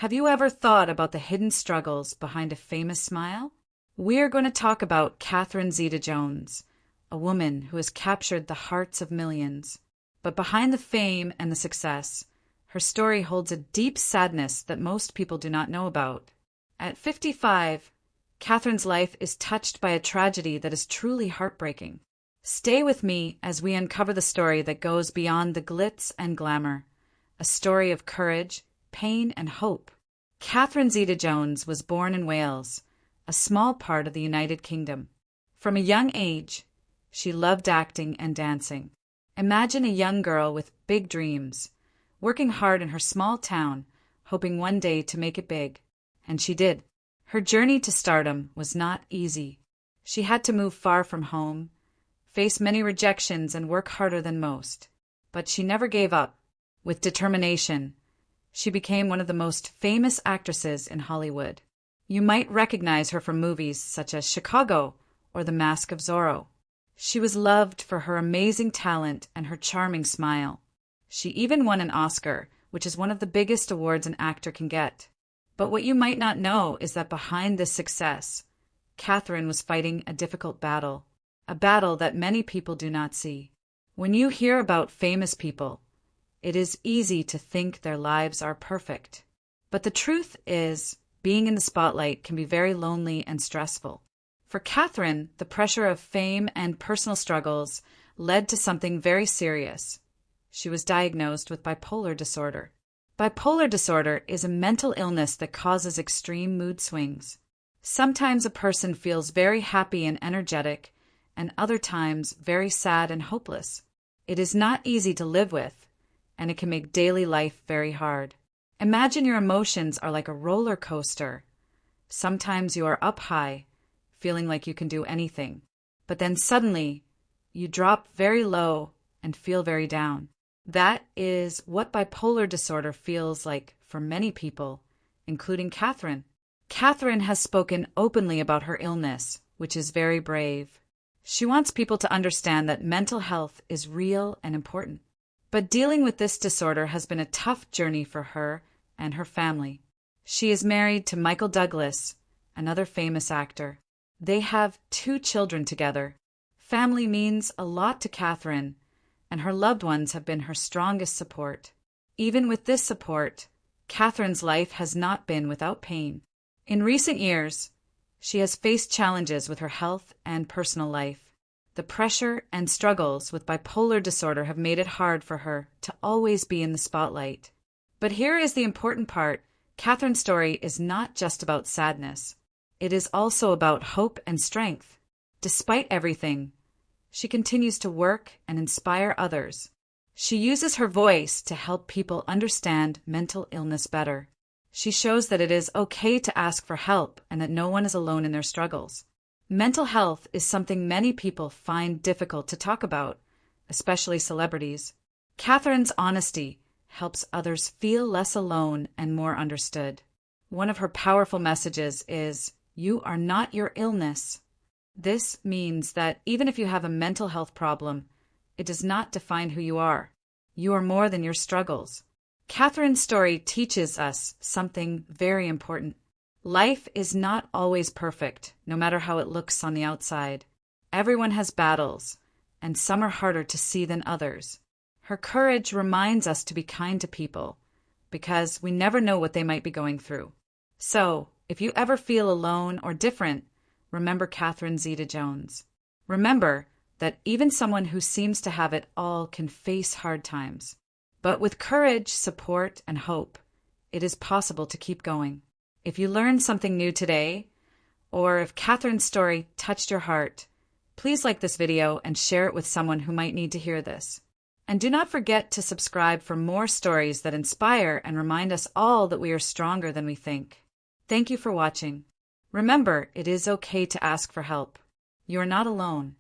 Have you ever thought about the hidden struggles behind a famous smile? We're going to talk about Catherine Zeta-Jones, a woman who has captured the hearts of millions. But behind the fame and the success, her story holds a deep sadness that most people do not know about. At 55, Catherine's life is touched by a tragedy that is truly heartbreaking. Stay with me as we uncover the story that goes beyond the glitz and glamour, a story of courage, pain, and hope. Catherine Zeta-Jones was born in Wales, a small part of the United Kingdom. From a young age, she loved acting and dancing. Imagine a young girl with big dreams, working hard in her small town, hoping one day to make it big. And she did. Her journey to stardom was not easy. She had to move far from home, face many rejections, and work harder than most. But she never gave up. With determination, she became one of the most famous actresses in Hollywood. You might recognize her from movies such as Chicago or The Mask of Zorro. She was loved for her amazing talent and her charming smile. She even won an Oscar, which is one of the biggest awards an actor can get. But what you might not know is that behind this success, Catherine was fighting a difficult battle, a battle that many people do not see. When you hear about famous people, it is easy to think their lives are perfect. But the truth is, being in the spotlight can be very lonely and stressful. For Catherine, the pressure of fame and personal struggles led to something very serious. She was diagnosed with bipolar disorder. Bipolar disorder is a mental illness that causes extreme mood swings. Sometimes a person feels very happy and energetic, and other times very sad and hopeless. It is not easy to live with, and it can make daily life very hard. Imagine your emotions are like a roller coaster. Sometimes you are up high, feeling like you can do anything, but then suddenly you drop very low and feel very down. That is what bipolar disorder feels like for many people, including Catherine. Catherine has spoken openly about her illness, which is very brave. She wants people to understand that mental health is real and important. But dealing with this disorder has been a tough journey for her and her family. She is married to Michael Douglas, another famous actor. They have 2 children together. Family means a lot to Catherine, and her loved ones have been her strongest support. Even with this support, Catherine's life has not been without pain. In recent years, she has faced challenges with her health and personal life. The pressure and struggles with bipolar disorder have made it hard for her to always be in the spotlight. But here is the important part. Catherine's story is not just about sadness. It is also about hope and strength. Despite everything, she continues to work and inspire others. She uses her voice to help people understand mental illness better. She shows that it is okay to ask for help and that no one is alone in their struggles. Mental health is something many people find difficult to talk about, especially celebrities. Catherine's honesty helps others feel less alone and more understood. One of her powerful messages is, "You are not your illness." This means that even if you have a mental health problem, it does not define who you are. You are more than your struggles. Catherine's story teaches us something very important. Life is not always perfect, no matter how it looks on the outside. Everyone has battles, and some are harder to see than others. Her courage reminds us to be kind to people, because we never know what they might be going through. So, if you ever feel alone or different, remember Catherine Zeta-Jones. Remember that even someone who seems to have it all can face hard times. But with courage, support, and hope, it is possible to keep going. If you learned something new today, or if Catherine's story touched your heart, please like this video and share it with someone who might need to hear this. And do not forget to subscribe for more stories that inspire and remind us all that we are stronger than we think. Thank you for watching. Remember, it is okay to ask for help. You are not alone.